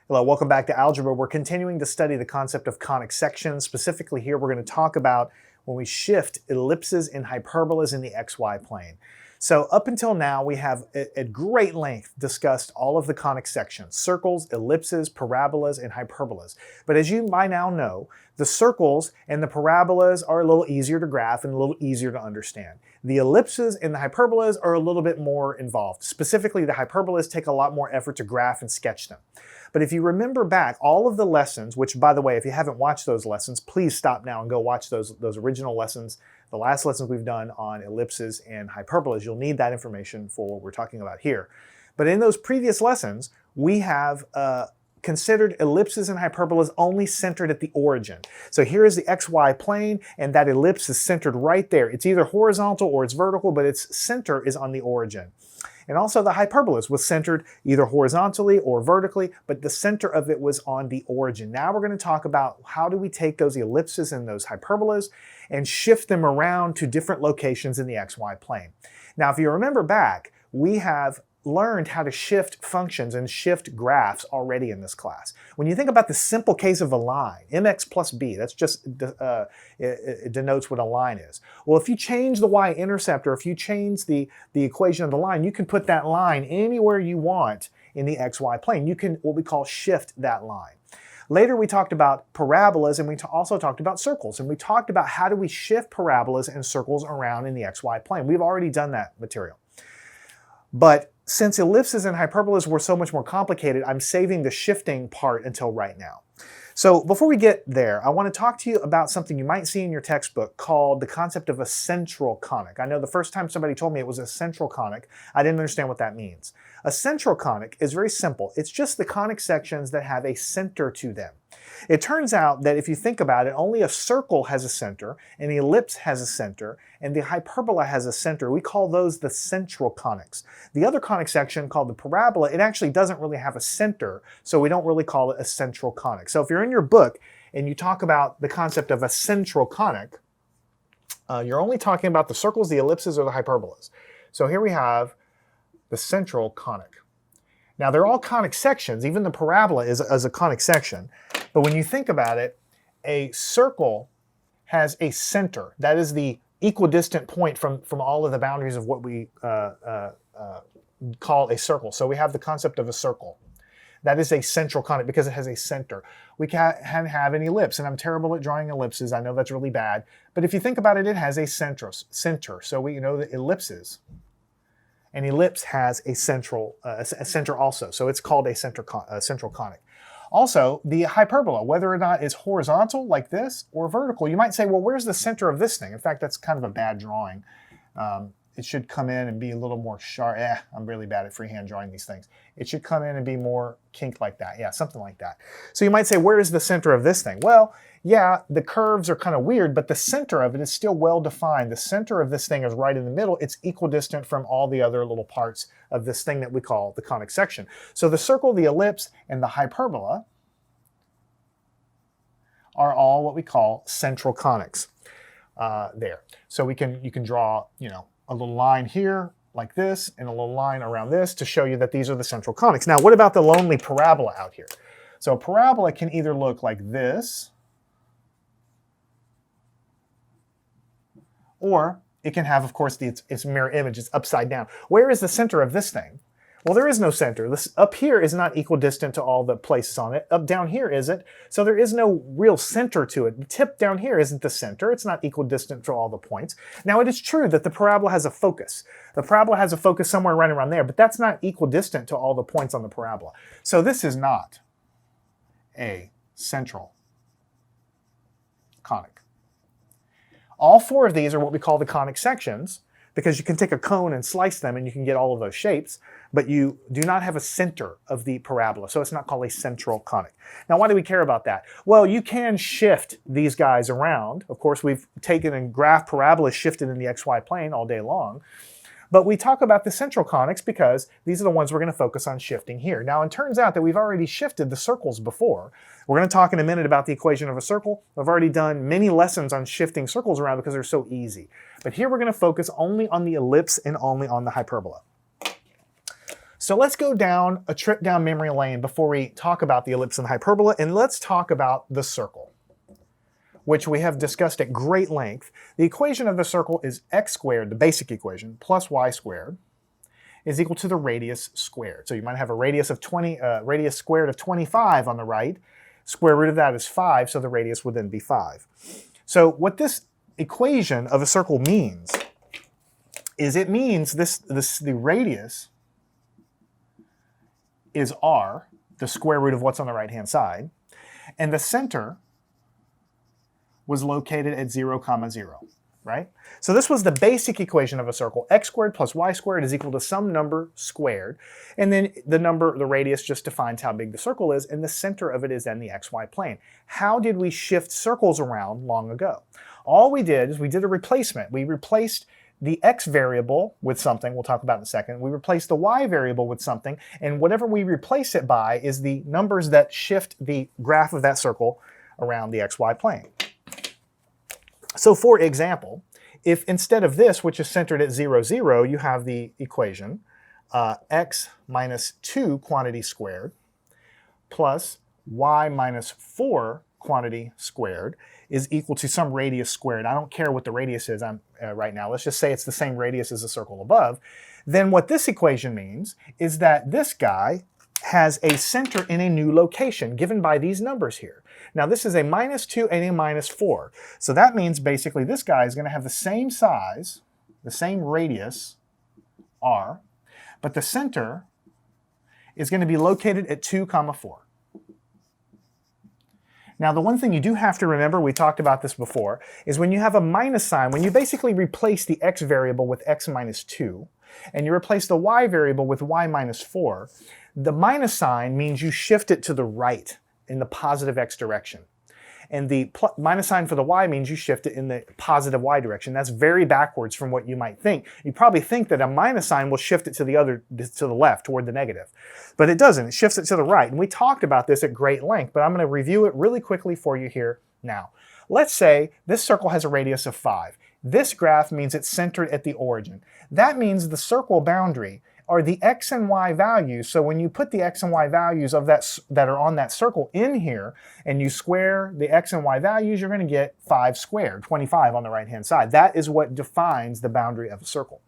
Hello, welcome back to Algebra. We're continuing to study the concept of conic sections. Specifically here, we're going to talk about when we shift ellipses and hyperbolas in the xy plane. So up until now, we have at great length discussed all of the conic sections: circles, ellipses, parabolas, and hyperbolas. But as you by now know, the circles and the parabolas are a little easier to graph and a little easier to understand. The ellipses and the hyperbolas are a little bit more involved. Specifically, the hyperbolas take a lot more effort to graph and sketch them. But if you remember back, all of the lessons, which by the way, if you haven't watched those lessons, please stop now and go watch those original lessons. The last lessons we've done on ellipses and hyperbolas, you'll need that information for what we're talking about here. But in those previous lessons, we have considered ellipses and hyperbolas only centered at the origin. So here is the xy plane, and that ellipse is centered right there. It's either horizontal or it's vertical, but its center is on the origin. And also the hyperbolas was centered either horizontally or vertically, but the center of it was on the origin. Now we're going to talk about how do we take those ellipses and those hyperbolas and shift them around to different locations in the xy plane. Now, if you remember back, we have learned how to shift functions and shift graphs already in this class. When you think about the simple case of a line, mx plus b, that's just it denotes what a line is. Well, if you change the y-intercept, or if you change the equation of the line, you can put that line anywhere you want in the xy plane. You can what we call shift that line. Later we talked about parabolas, and we also talked about circles, and we talked about how do we shift parabolas and circles around in the xy plane. We've already done that material. But since ellipses and hyperbolas were so much more complicated, I'm saving the shifting part until right now. So before we get there, I want to talk to you about something you might see in your textbook called the concept of a central conic. I know the first time somebody told me it was a central conic, I didn't understand what that means. A central conic is very simple. It's just the conic sections that have a center to them. It turns out that if you think about it, only a circle has a center, an ellipse has a center, and the hyperbola has a center. We call those the central conics. The other conic section, called the parabola, it actually doesn't really have a center, so we don't really call it a central conic. So if you're in your book and you talk about the concept of a central conic, you're only talking about the circles, the ellipses, or the hyperbolas. So here we have the central conic. Now they're all conic sections. Even the parabola is a conic section. But when you think about it, a circle has a center. That is the equidistant point from all of the boundaries of what we call a circle. So we have the concept of a circle. That is a central conic because it has a center. We can have an ellipse, and I'm terrible at drawing ellipses. I know that's really bad. But if you think about it, it has a center. So we know that ellipses. An ellipse has a center also, so it's called a central conic. Also, the hyperbola, whether or not it's horizontal like this or vertical, you might say, well, where's the center of this thing? In fact, that's kind of a bad drawing. It should come in and be a little more sharp. I'm really bad at freehand drawing these things. It should come in and be more kinked like that. Yeah, something like that. So you might say, where is the center of this thing? Well, yeah, the curves are kind of weird, but the center of it is still well defined. The center of this thing is right in the middle. It's equidistant from all the other little parts of this thing that we call the conic section. So the circle, the ellipse, and the hyperbola are all what we call central conics there. So you can draw, a little line here like this and a little line around this to show you that these are the central conics. Now, what about the lonely parabola out here? So a parabola can either look like this, or it can have, of course, its mirror image. It's upside down. Where is the center of this thing? Well, there is no center. This up here is not equidistant to all the places on it. Up down here isn't. So there is no real center to it. The tip down here isn't the center. It's not equidistant to all the points. Now, it is true that the parabola has a focus. The parabola has a focus somewhere right around there, but that's not equidistant to all the points on the parabola. So this is not a central conic. All four of these are what we call the conic sections, because you can take a cone and slice them and you can get all of those shapes, but you do not have a center of the parabola, so it's not called a central conic. Now, why do we care about that? Well, you can shift these guys around. Of course, we've taken and graphed parabolas shifted in the xy plane all day long, but we talk about the central conics because these are the ones we're going to focus on shifting here. Now, it turns out that we've already shifted the circles before. We're going to talk in a minute about the equation of a circle. I've already done many lessons on shifting circles around because they're so easy. But here we're going to focus only on the ellipse and only on the hyperbola. So let's go down a trip down memory lane before we talk about the ellipse and hyperbola, and let's talk about the circle, which we have discussed at great length. The equation of the circle is x squared, the basic equation, plus y squared is equal to the radius squared. So you might have a radius of radius squared of 25 on the right. Square root of that is 5, so the radius would then be 5. So what this equation of a circle means is it means the radius is r, the square root of what's on the right-hand side, and the center was located at 0, 0, right? So this was the basic equation of a circle. X squared plus y squared is equal to some number squared, and then the radius just defines how big the circle is, and the center of it is in the xy plane. How did we shift circles around long ago? All we did is we did a replacement. We replaced the x variable with something, we'll talk about in a second. We replace the y variable with something, and whatever we replace it by is the numbers that shift the graph of that circle around the xy plane. So for example, if instead of this, which is centered at 0, 0, you have the equation x minus 2 quantity squared plus y minus 4 quantity squared is equal to some radius squared. I don't care what the radius is right now. Let's just say it's the same radius as the circle above. Then what this equation means is that this guy has a center in a new location given by these numbers here. Now this is a minus 2 and a minus 4. So that means basically this guy is going to have the same size, the same radius, r, but the center is going to be located at 2, 4. Now the one thing you do have to remember, we talked about this before, is when you have a minus sign, when you basically replace the x variable with x minus 2, and you replace the y variable with y minus 4, the minus sign means you shift it to the right in the positive x direction. And the minus sign for the y means you shift it in the positive y direction. That's very backwards from what you might think. You probably think that a minus sign will shift it to the left, toward the negative. But it doesn't. It shifts it to the right. And we talked about this at great length, but I'm going to review it really quickly for you here now. Let's say this circle has a radius of 5. This graph means it's centered at the origin. That means the circle boundary are the x and y values. So when you put the x and y values of that are on that circle in here, and you square the x and y values, you're going to get 5 squared, 25 on the right-hand side. That is what defines the boundary of a circle.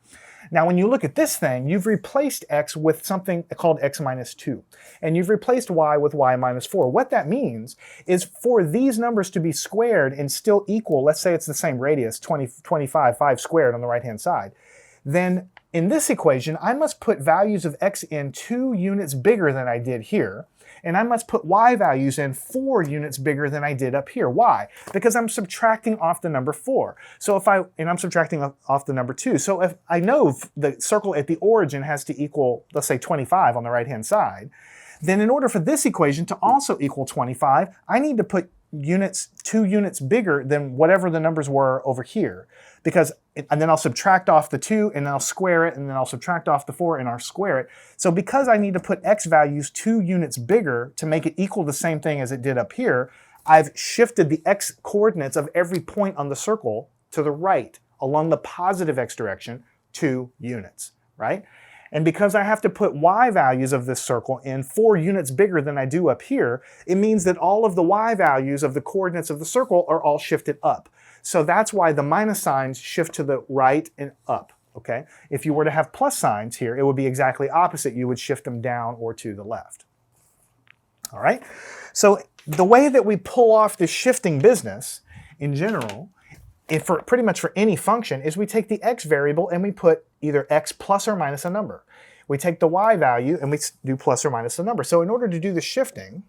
Now when you look at this thing, you've replaced x with something called x minus 2, and you've replaced y with y minus 4. What that means is for these numbers to be squared and still equal, let's say it's the same radius, 25, 5 squared on the right-hand side, then in this equation, I must put values of x in 2 units bigger than I did here, and I must put y values in 4 units bigger than I did up here. Why? Because I'm subtracting off the number 4. So and I'm subtracting off the number 2. So if I know the circle at the origin has to equal, let's say 25 on the right-hand side, then in order for this equation to also equal 25, I need to put units 2 units bigger than whatever the numbers were over here. And then I'll subtract off the 2, and then I'll square it, and then I'll subtract off the 4, and I'll square it. So because I need to put x values 2 units bigger to make it equal the same thing as it did up here, I've shifted the x coordinates of every point on the circle to the right along the positive x direction 2 units, right? And because I have to put y values of this circle in 4 units bigger than I do up here, it means that all of the y values of the coordinates of the circle are all shifted up. So that's why the minus signs shift to the right and up, okay? If you were to have plus signs here, it would be exactly opposite. You would shift them down or to the left. All right? So the way that we pull off this shifting business in general, pretty much for any function, is we take the x variable and we put either x plus or minus a number. We take the y value and we do plus or minus a number. So in order to do the shifting,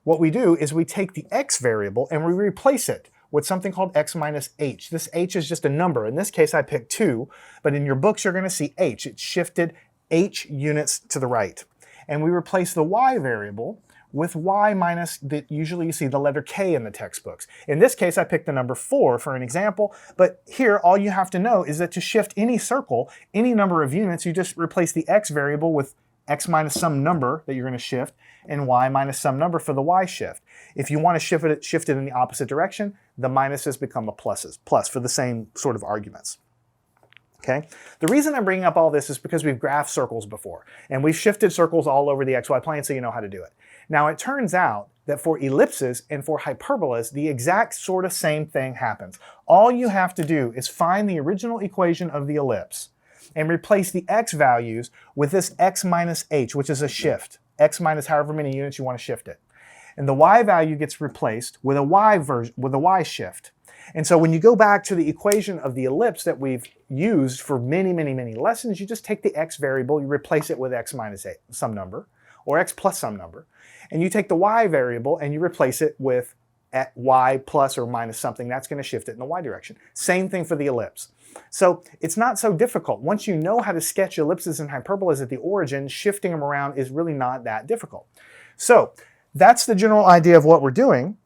what we do is we take the x variable and we replace it with something called x minus h. This h is just a number. In this case, I picked 2, but in your books, you're going to see h. It's shifted h units to the right. And we replace the y variable with y minus, usually you see the letter k in the textbooks. In this case, I picked the number 4 for an example, but here, all you have to know is that to shift any circle, any number of units, you just replace the x variable with x minus some number that you're going to shift, and y minus some number for the y shift. If you want to shift it in the opposite direction, the minuses become a plus for the same sort of arguments. Okay? The reason I'm bringing up all this is because we've graphed circles before, and we've shifted circles all over the xy plane so you know how to do it. Now it turns out that for ellipses and for hyperbolas, the exact sort of same thing happens. All you have to do is find the original equation of the ellipse and replace the x values with this x minus h, which is a shift. X minus however many units you want to shift it. And the y value gets replaced with a y shift. And so when you go back to the equation of the ellipse that we've used for many, many, many lessons, you just take the x variable, you replace it with x minus some number, or x plus some number, and you take the y variable and you replace it with at y plus or minus something. That's going to shift it in the y direction. Same thing for the ellipse. So it's not so difficult. Once you know how to sketch ellipses and hyperbolas at the origin, shifting them around is really not that difficult. So that's the general idea of what we're doing.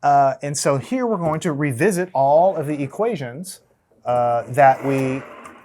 And so here we're going to revisit all of the equations that we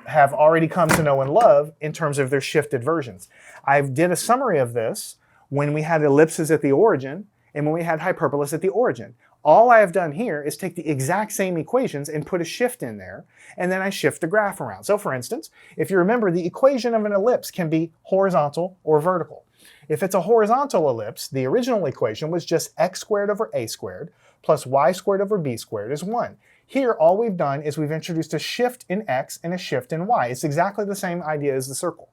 have already come to know and love in terms of their shifted versions. I did a summary of this when we had ellipses at the origin and when we had hyperbolas at the origin. All I have done here is take the exact same equations and put a shift in there, and then I shift the graph around. So for instance, if you remember, the equation of an ellipse can be horizontal or vertical. If it's a horizontal ellipse, the original equation was just x squared over a squared plus y squared over b squared is 1. Here, all we've done is we've introduced a shift in x and a shift in y. It's exactly the same idea as the circle.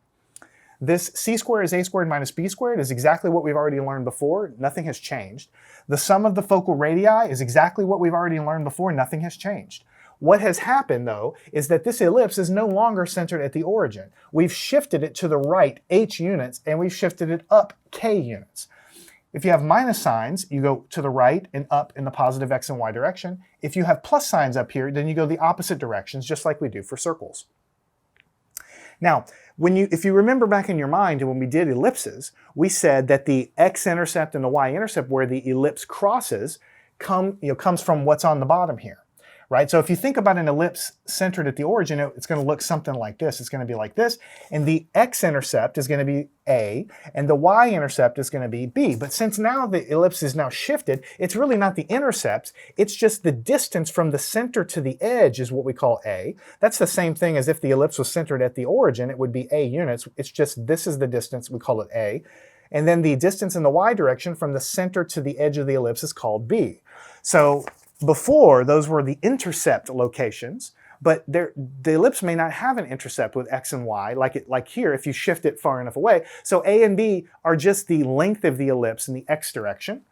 This c squared is a squared minus b squared is exactly what we've already learned before. Nothing has changed. The sum of the focal radii is exactly what we've already learned before. Nothing has changed. What has happened, though, is that this ellipse is no longer centered at the origin. We've shifted it to the right h units, and we've shifted it up k units. If you have minus signs, you go to the right and up in the positive x and y direction. If you have plus signs up here, then you go the opposite directions, just like we do for circles. Now, if you remember back in your mind when we did ellipses, we said that the x-intercept and the y-intercept where the ellipse crosses comes from what's on the bottom here. Right? So if you think about an ellipse centered at the origin, it's going to look something like this. It's going to be like this, and the x-intercept is going to be A, and the y-intercept is going to be B. But since now the ellipse is now shifted, it's really not the intercepts, it's just the distance from the center to the edge is what we call A. That's the same thing as if the ellipse was centered at the origin, it would be A units. It's just this is the distance, we call it A. And then the distance in the y direction from the center to the edge of the ellipse is called B. So before, those were the intercept locations, but the ellipse may not have an intercept with x and y, like here if you shift it far enough away. So A and B are just the length of the ellipse in the x direction,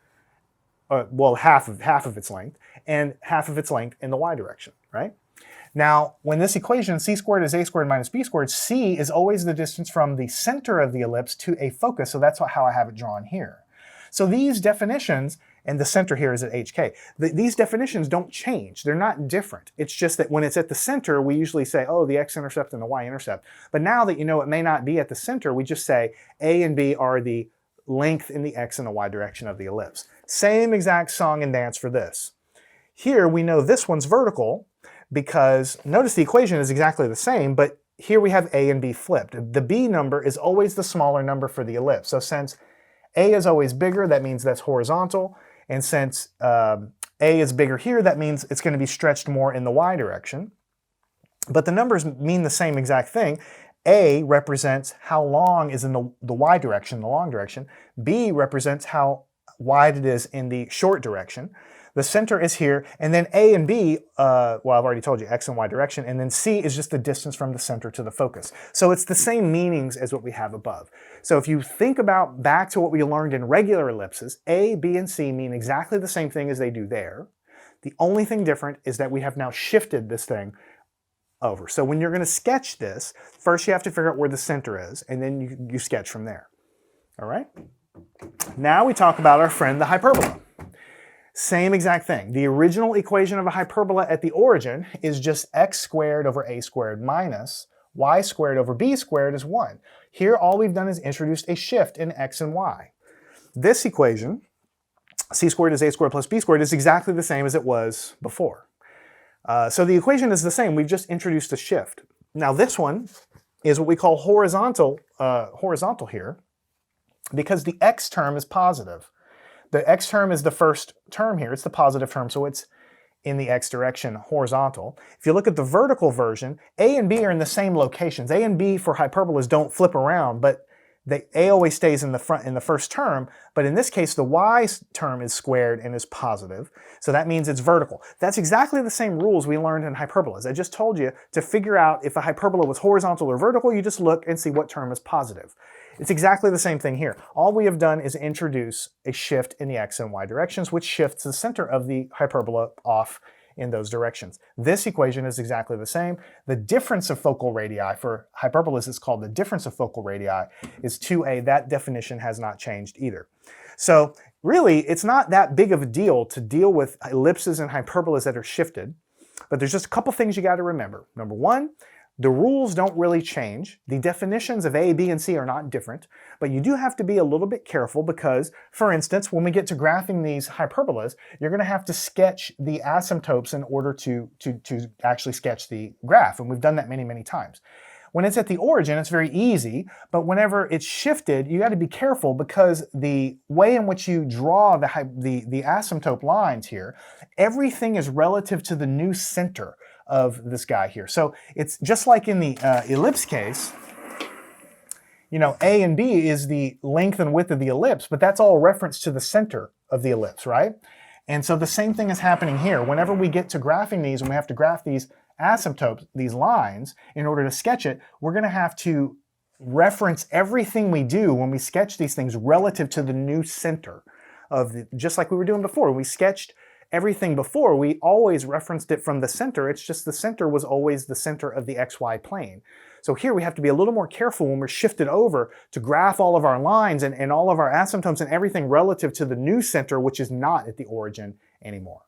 well, half of its length, and half of its length in the y direction, right? Now, when this equation, c squared is a squared minus b squared, c is always the distance from the center of the ellipse to a focus, so that's how I have it drawn here. So these definitions, and the center here is at hk, these definitions don't change. They're not different. It's just that when it's at the center, we usually say, oh, the x-intercept and the y-intercept. But now that you know it may not be at the center, we just say a and b are the length in the x and the y direction of the ellipse. Same exact song and dance for this. Here we know this one's vertical because notice the equation is exactly the same, but here we have a and b flipped. The b number is always the smaller number for the ellipse. So since a is always bigger, that means that's horizontal. And since a is bigger here, that means it's going to be stretched more in the y direction. But the numbers mean the same exact thing. A represents how long is in the y direction, the long direction. B represents how wide it is in the short direction. The center is here, and then A and B, well, I've already told you, x and y direction, and then C is just the distance from the center to the focus. So it's the same meanings as what we have above. So if you think about back to what we learned in regular ellipses, A, B, and C mean exactly the same thing as they do there. The only thing different is that we have now shifted this thing over. So when you're going to sketch this, first you have to figure out where the center is, and then you sketch from there. All right? Now we talk about our friend the hyperbola. Same exact thing. The original equation of a hyperbola at the origin is just x squared over a squared minus y squared over b squared is 1. Here all we've done is introduced a shift in x and y. This equation, c squared is a squared plus b squared, is exactly the same as it was before. So the equation is the same, we've just introduced a shift. Now this one is what we call horizontal here, because the x term is positive. The x term is the first term here, it's the positive term, so it's in the x direction horizontal. If you look at the vertical version, A and B are in the same locations. A and B for hyperbolas don't flip around, but A always stays in the front in the first term, but in this case the y term is squared and is positive, so that means it's vertical. That's exactly the same rules we learned in hyperbolas. I just told you to figure out if a hyperbola was horizontal or vertical, you just look and see what term is positive. It's exactly the same thing here. All we have done is introduce a shift in the x and y directions, which shifts the center of the hyperbola off in those directions. This equation is exactly the same. The difference of focal radii for hyperbolas is called the difference of focal radii is 2a. That definition has not changed either. So really, it's not that big of a deal to deal with ellipses and hyperbolas that are shifted, but there's just a couple things you got to remember. Number one, the rules don't really change. The definitions of A, B, and C are not different, but you do have to be a little bit careful because, for instance, when we get to graphing these hyperbolas, you're going to have to sketch the asymptotes in order to actually sketch the graph, and we've done that many, many times. When it's at the origin, it's very easy, but whenever it's shifted, you got to be careful because the way in which you draw the asymptote lines here, everything is relative to the new center of this guy here. So it's just like in the ellipse case, you know, A and B is the length and width of the ellipse, but that's all reference to the center of the ellipse, right? And so the same thing is happening here. Whenever we get to graphing these and we have to graph these asymptotes, these lines, in order to sketch it, we're going to have to reference everything we do when we sketch these things relative to the new center of the, just like we were doing before. We sketched everything before, we always referenced it from the center. It's just the center was always the center of the xy plane. So here we have to be a little more careful when we're shifted over to graph all of our lines and all of our asymptotes and everything relative to the new center, which is not at the origin anymore.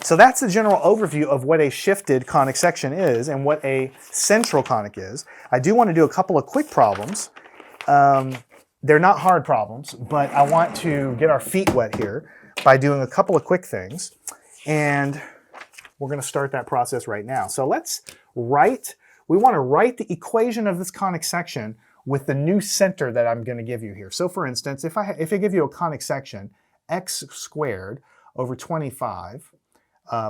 So that's the general overview of what a shifted conic section is and what a central conic is. I do want to do a couple of quick problems. They're not hard problems, but I want to get our feet wet here by doing a couple of quick things, and we're going to start that process right now. So let's we want to write the equation of this conic section with the new center that I'm going to give you here. So for instance, if I give you a conic section, x squared over 25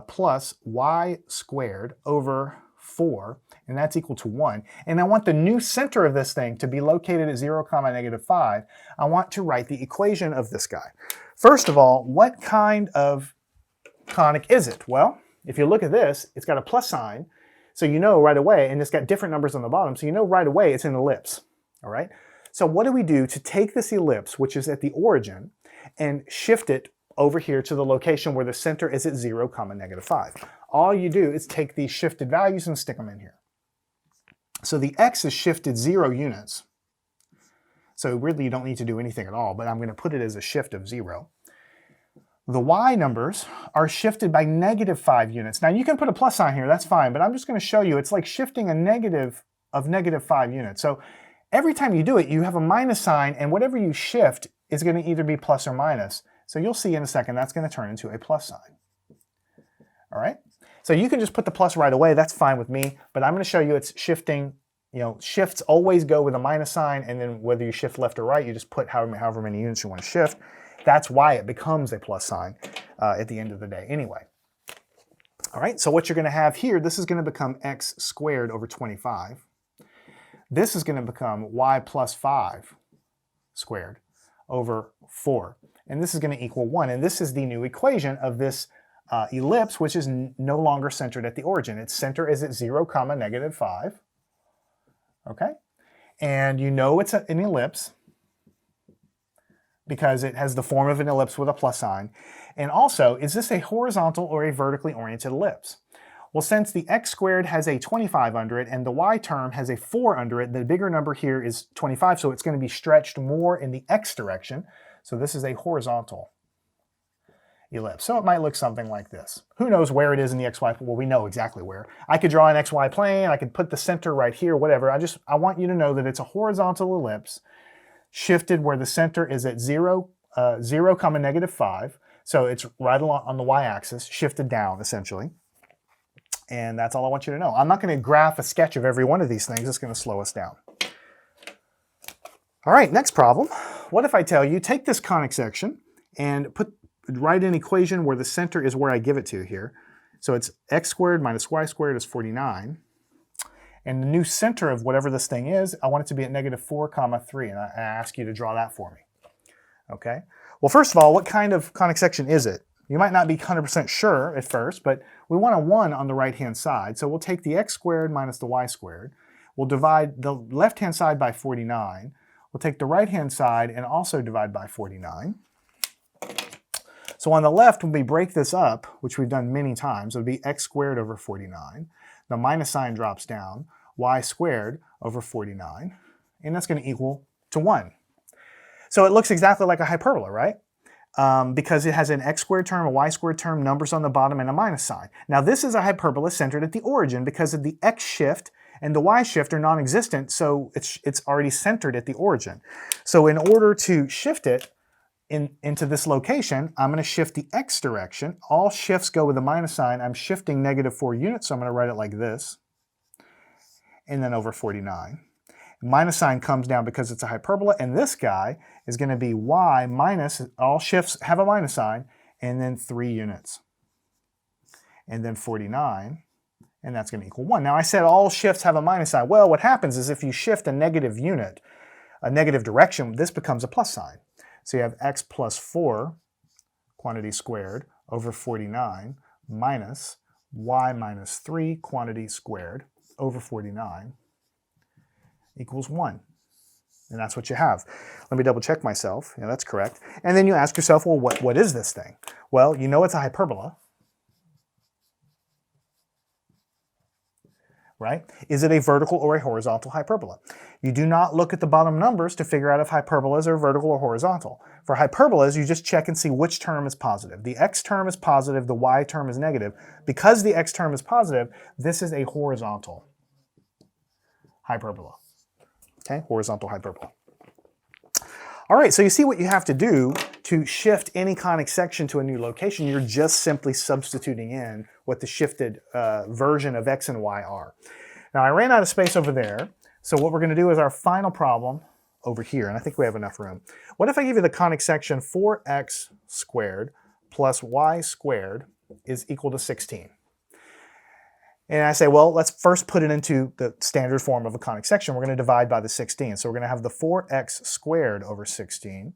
plus y squared over 4, and that's equal to 1. And I want the new center of this thing to be located at 0, -5. I want to write the equation of this guy. First of all, what kind of conic is it? Well, if you look at this, it's got a plus sign, so you know right away, and it's got different numbers on the bottom, so you know right away it's an ellipse, all right? So what do we do to take this ellipse, which is at the origin, and shift it over here to the location where the center is at 0, -5? All you do is take these shifted values and stick them in here. So the x is shifted 0 units. So really you don't need to do anything at all, but I'm going to put it as a shift of 0. The y numbers are shifted by -5 units. Now you can put a plus sign here, that's fine, but I'm just going to show you it's like shifting a negative of -5 units. So every time you do it, you have a minus sign, and whatever you shift is going to either be plus or minus. So you'll see in a second that's going to turn into a plus sign. All right? So you can just put the plus right away, that's fine with me, but I'm going to show you it's shifting. You know, shifts always go with a minus sign, and then whether you shift left or right, you just put however many units you want to shift. That's why it becomes a plus sign at the end of the day anyway. All right, so what you're going to have here, this is going to become x squared over 25. This is going to become y plus 5 squared over 4. And this is going to equal 1. And this is the new equation of this ellipse, which is no longer centered at the origin. Its center is at 0, -5. Okay, and you know it's an ellipse because it has the form of an ellipse with a plus sign. And also, is this a horizontal or a vertically oriented ellipse? Well, since the x squared has a 25 under it and the y term has a 4 under it, the bigger number here is 25, so it's going to be stretched more in the x direction. So this is a horizontal ellipse. So it might look something like this. Who knows where it is in the xy? Well, we know exactly where. I could draw an xy plane, I could put the center right here, whatever. I want you to know that it's a horizontal ellipse shifted where the center is at 0, 0, -5. So it's right along on the y-axis, shifted down essentially. And that's all I want you to know. I'm not going to graph a sketch of every one of these things. It's going to slow us down. All right, next problem. What if I tell you, take this conic section and write an equation where the center is where I give it to here. So it's x squared minus y squared is 49. And the new center of whatever this thing is, I want it to be at negative 4, 3, and I ask you to draw that for me. Okay? Well, first of all, what kind of conic section is it? You might not be 100% sure at first, but we want a 1 on the right-hand side. So we'll take the x squared minus the y squared. We'll divide the left-hand side by 49. We'll take the right-hand side and also divide by 49. So on the left, when we break this up, which we've done many times, it would be x squared over 49. The minus sign drops down, y squared over 49, and that's going to equal to 1. So it looks exactly like a hyperbola, right? Because it has an x squared term, a y squared term, numbers on the bottom, and a minus sign. Now this is a hyperbola centered at the origin because of the x shift and the y shift are non-existent, so it's already centered at the origin. So in order to shift it into this location, I'm going to shift the x direction. All shifts go with a minus sign. I'm shifting negative 4 units, so I'm going to write it like this, and then over 49. Minus sign comes down because it's a hyperbola, and this guy is going to be y minus, all shifts have a minus sign, and then 3 units. And then 49, and that's going to equal 1. Now I said all shifts have a minus sign. Well, what happens is if you shift a negative unit, a negative direction, this becomes a plus sign. So you have x plus 4 quantity squared over 49 minus y minus 3 quantity squared over 49 equals 1. And that's what you have. Let me double check myself. Yeah, that's correct. And then you ask yourself, well, what is this thing? Well, you know it's a hyperbola, right? Is it a vertical or a horizontal hyperbola? You do not look at the bottom numbers to figure out if hyperbolas are vertical or horizontal. For hyperbolas, you just check and see which term is positive. The x term is positive, the y term is negative. Because the x term is positive, this is a horizontal hyperbola. Okay, horizontal hyperbola. All right, so you see what you have to do to shift any conic section to a new location. You're just simply substituting in what the shifted version of x and y are. Now I ran out of space over there, so what we're going to do is our final problem over here, and I think we have enough room. What if I give you the conic section 4x squared plus y squared is equal to 16? And I say, well, let's first put it into the standard form of a conic section. We're going to divide by the 16. So we're going to have the 4x squared over 16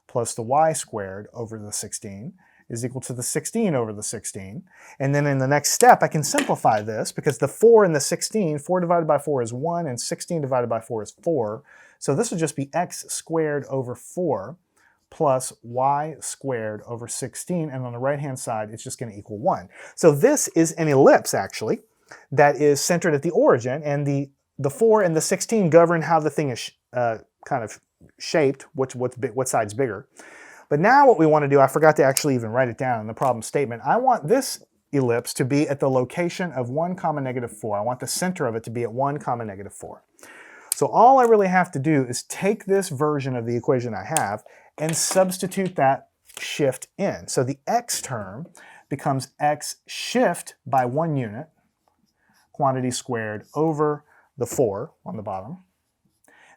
plus the y squared over the 16 is equal to the 16 over the 16. And then in the next step, I can simplify this because the 4 and the 16, 4 divided by 4 is 1 and 16 divided by 4 is 4. So this would just be x squared over 4 plus y squared over 16. And on the right-hand side, it's just going to equal 1. So this is an ellipse, actually, that is centered at the origin, and the 4 and the 16 govern how the thing is kind of shaped, what side's bigger. But now what we want to do, I forgot to actually even write it down in the problem statement. I want this ellipse to be at the location of 1, negative 4. I want the center of it to be at 1, negative 4. So all I really have to do is take this version of the equation I have and substitute that shift in. So the x term becomes x shift by 1 unit, quantity squared over the 4 on the bottom.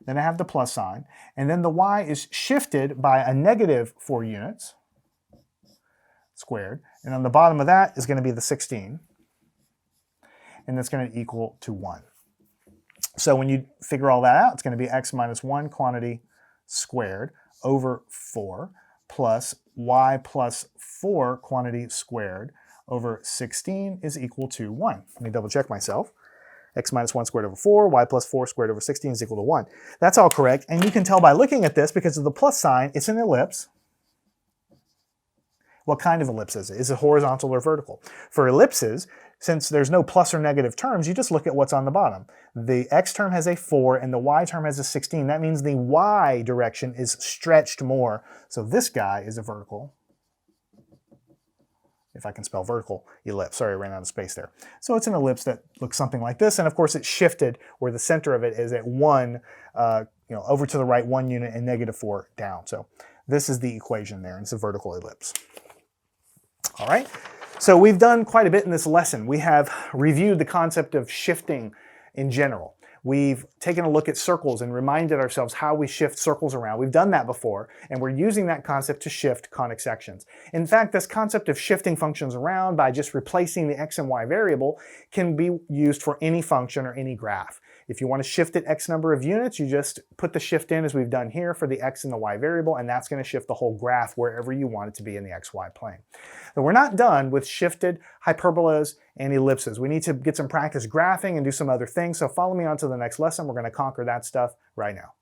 Then I have the plus sign, and then the y is shifted by a negative 4 units squared, and on the bottom of that is going to be the 16, and that's going to equal to 1. So when you figure all that out, it's going to be x minus 1 quantity squared over 4 plus y plus 4 quantity squared over 16 is equal to 1. Let me double check myself. X minus 1 squared over 4, y plus 4 squared over 16 is equal to 1. That's all correct, and you can tell by looking at this, because of the plus sign, it's an ellipse. What kind of ellipse is it? Is it horizontal or vertical? For ellipses, since there's no plus or negative terms, you just look at what's on the bottom. The x term has a 4 and the y term has a 16. That means the y direction is stretched more. So this guy is a vertical, if I can spell vertical, ellipse. Sorry, I ran out of space there. So it's an ellipse that looks something like this, and of course it's shifted where the center of it is at 1, over to the right 1 unit and negative 4 down. So this is the equation there, and it's a vertical ellipse. All right, so we've done quite a bit in this lesson. We have reviewed the concept of shifting in general. we've taken a look at circles and reminded ourselves how we shift circles around. We've done that before, and we're using that concept to shift conic sections. In fact, this concept of shifting functions around by just replacing the x and y variable can be used for any function or any graph. If you want to shift it x number of units, you just put the shift in as we've done here for the x and the y variable, and that's going to shift the whole graph wherever you want it to be in the xy plane. But we're not done with shifted hyperbolas and ellipses. We need to get some practice graphing and do some other things, so follow me on to the next lesson. We're going to conquer that stuff right now.